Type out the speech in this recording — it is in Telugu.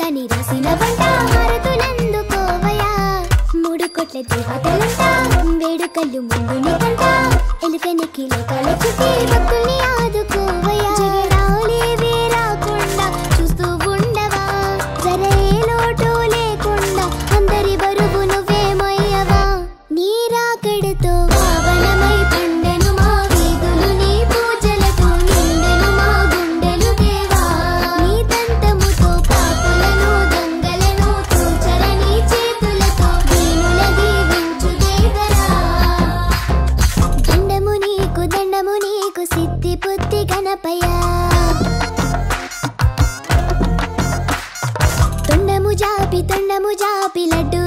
అని రాసిన వంట హారతులందుకోవయా మూడు కోట్ల దేవతలంతా వేడుకలు ముందుని కంట ఎలుకనికి లోకాల చుట్టి భక్తుల్ని ఆదుకోవయా జగడాలేవే రాకుండా చూస్తూ ఉండవా జరే లోటు లేకుండా అందరి బరువు నువ్వే మొయ్యవా నీ రాకడతో పావనమై పండెను మా వీధులు నీ పూజలతో నిండెను మా గుండెలు దేవా నీ దంతముతో పాపులను దొంగలను తూచరని చేతులతో దీనుల దీవించు దేవరా దండము నీకు సిద్ధి బుద్ధి గణపయ్యా తొండము జాపి లడ్డు